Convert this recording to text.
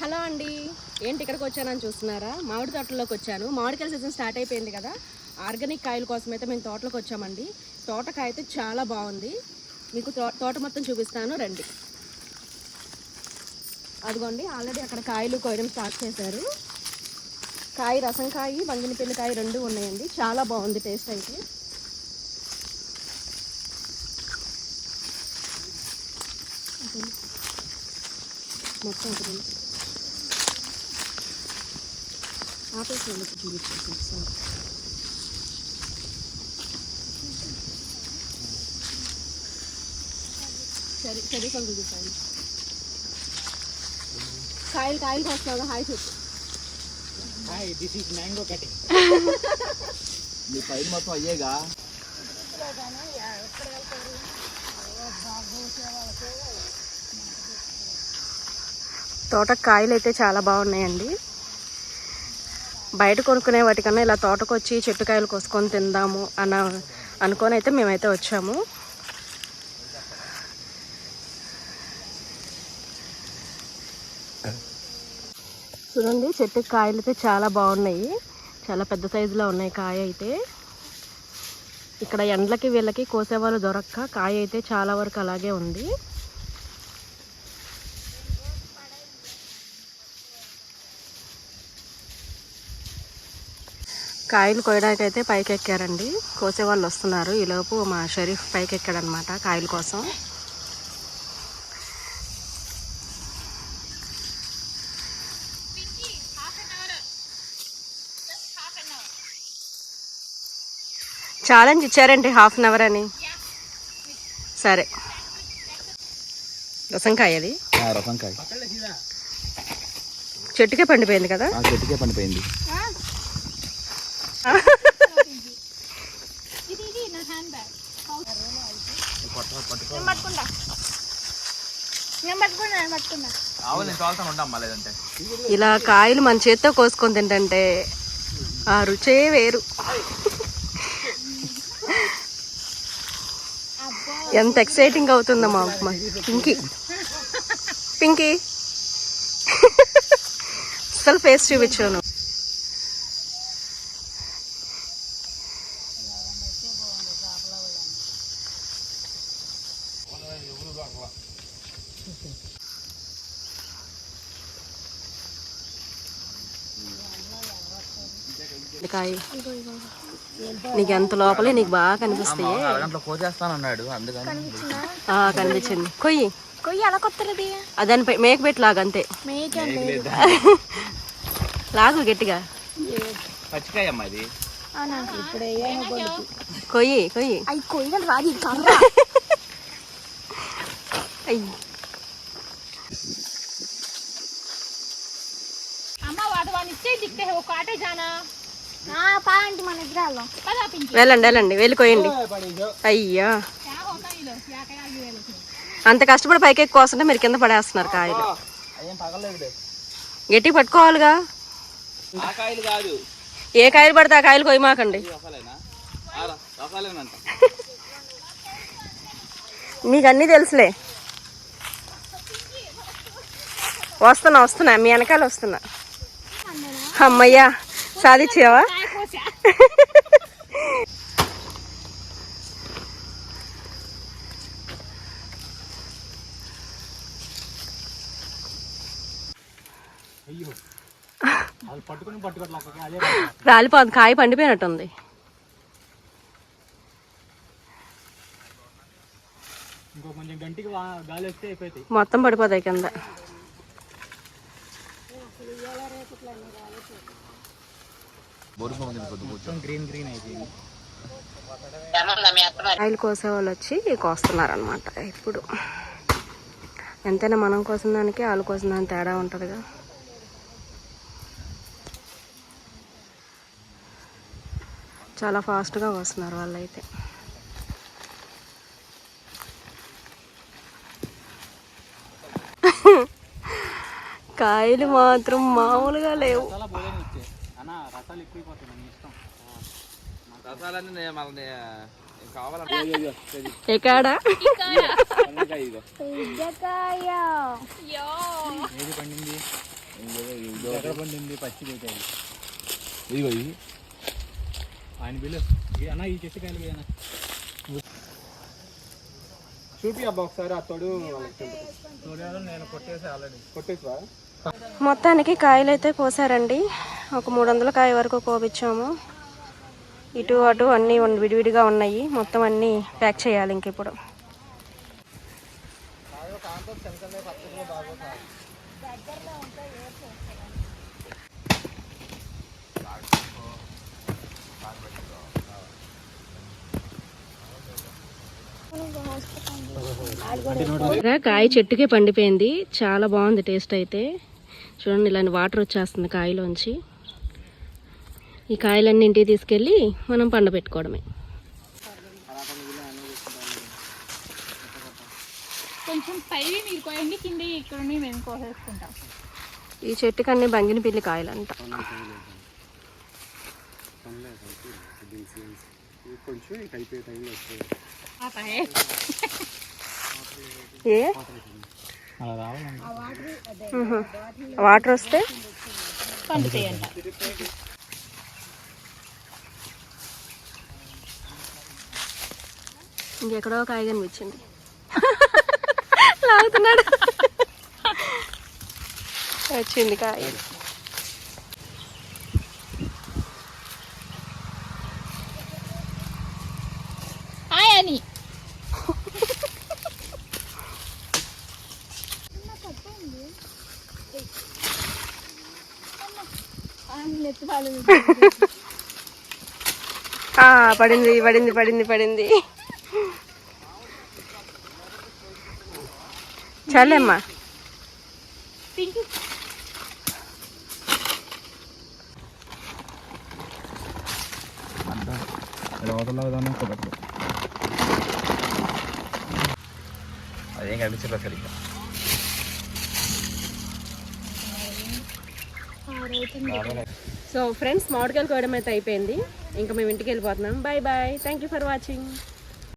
Hello అండి, ఏంటి ఇక్కడికి వచ్చానని చూస్తున్నారా? మామిడి తోటలోకి వచ్చాను. మామిడికాయల సీజన్ స్టార్ట్ అయిపోయింది కదా, ఆర్గానిక్ కాయల కోసం అయితే మేము తోటలోకి వచ్చామండి. తోటకాయ అయితే చాలా బాగుంది. మీకు తోట మొత్తం చూపిస్తాను రండి. అదిగోండి, ఆల్రెడీ అక్కడ కాయలు కోయడం స్టార్ట్ చేశారు. కాయ రసంకాయ, బంగినపల్లి కాయ రెండు ఉన్నాయండి. చాలా బాగుంది టేస్ట్ అయితే. మొత్తం ఆపేసి వాళ్ళకి చూపించాను ఒకసారి. సరే సంగులు చూసాను. కాయలు వస్తున్నావు. హాయ్ చెప్పు. Hi, this is mango cutting. మీ పైన మొత్తం అయ్యేగా. తోట కాయలు అయితే చాలా బాగున్నాయండి. బయట కొనుక్కునే వాటికన్నా ఇలా తోటకు వచ్చి చెట్టు కాయలు కోసుకొని తిందాము అనుకొని అయితే మేమైతే వచ్చాము. చూడండి, చెట్టు కాయలు అయితే చాలా బాగున్నాయి. చాలా పెద్ద సైజులో ఉన్నాయి కాయ అయితే. ఇక్కడ ఎండ్లకి వీళ్ళకి కోసేవాళ్ళు దొరక్క కాయ అయితే చాలా వరకు అలాగే ఉంది. కాయలు కోయడానికి అయితే పైకి ఎక్కారండి. కోసే వాళ్ళు వస్తున్నారు. ఈలోపు మా షరీఫ్ పైకి ఎక్కాడనమాట కాయల కోసం. ఛాలెంజ్ ఇచ్చారండి, 1/2 అవర్ అని. సరే, రసంకాయ అది. రసంకాయ చెట్టుకే పండిపోయింది కదా. చెట్టుకే పండిపోయింది. ఇలా కాయలు మన చేత్తో కోసుకొని తింటే ఆ రుచే వేరు. ఎంత ఎక్సైటింగ్ అవుతుందో మా పింకీ అసలు ఫేస్ చూపించాను. కాయ నీకు ఎంత లోపలే నీకు బాగా కనిపిస్తాయి. కనిపించింది. కొయ్యి అలా కొత్తది దానిపై మేక పెట్టి లాగంతే. లాగు గట్టిగా. కొయ్యి వెళ్ళండి వెళ్ళి కొయ్యండి. అయ్యా, అంత కష్టపడి పైకి ఎక్కువ వస్తుంటే మీరు కింద పడేస్తున్నారు కాయలు. గట్టిగా పట్టుకోవాలిగా. ఏ కాయలు పడితే ఆ కాయలు కొయ్యమాకండి. మీకు అన్నీ తెలుసులే. వస్తున్నా మీ వెనకాల వస్తున్నా. అమ్మయ్యా, సాధించావా? రాలిపోదు, కాయ పండిపోయినట్టుంది. మొత్తం పడిపోతాయి కింద. కాయలు కోసే వాళ్ళు వచ్చి కోస్తున్నారు అనమాట. ఇప్పుడు ఎంతైనా మనం కోసిన దానికి వాళ్ళు కోసిన దానికి తేడా ఉంటుందిగా. చాలా ఫాస్ట్గా కోస్తున్నారు వాళ్ళైతే. కాయలు మాత్రం మామూలుగా లేవు. ఎక్కడా ఎక్కడ పండింది పచ్చిది అయితే ఇదిగో ఇది ఆయన బిల్లు అన్న ఈ చెట్టు కాయలు అన్న చూపి అబ్బా ఒకసారి ఆ తోడు నేను కొట్టేసి ఆల్రెడీ కొట్టేసివా. మొత్తానికి కాయలు అయితే కోసారండి. ఒక 300 కాయ వరకు కోపించాము. ఇటు అటు అన్నీ విడివిడిగా ఉన్నాయి. మొత్తం అన్నీ ప్యాక్ చేయాలి ఇంక ఇప్పుడు. కాయ చెట్టుకే పండిపోయింది. చాలా బాగుంది టేస్ట్ అయితే. చూడండి ఇలాంటి వాటర్ వచ్చేస్తుంది కాయలోంచి. ఈ కాయలన్నీ ఇంటికి తీసుకెళ్ళి మనం పండబెట్టుకోవడమే. కొంచెం పైవి మీరు కోయండి, కింద ఇక్కడ మేము కోసేసుకుంటాం. ఈ చెట్టుకి అన్ని బంగినపిల్లి కాయలంట. ఏ అలా రావాలండి. వాటర్ వస్తే పండుతాయంట. ఇంకెక్కడో కాయ కనిపించింది. లాగుతున్నాడు. వచ్చింది కాయ. హాయ్ అని పడింది పడింది పడింది పడింది. చాలేమ్మా. అదేం కనిపించట్లేదు సరిగ్గా. సో ఫ్రెండ్స్, మామిడికాయలు కోయడం అయితే అయిపోయింది. ఇంకా మేము ఇంటికి వెళ్ళిపోతున్నాం. Bye bye. Thank you for watching.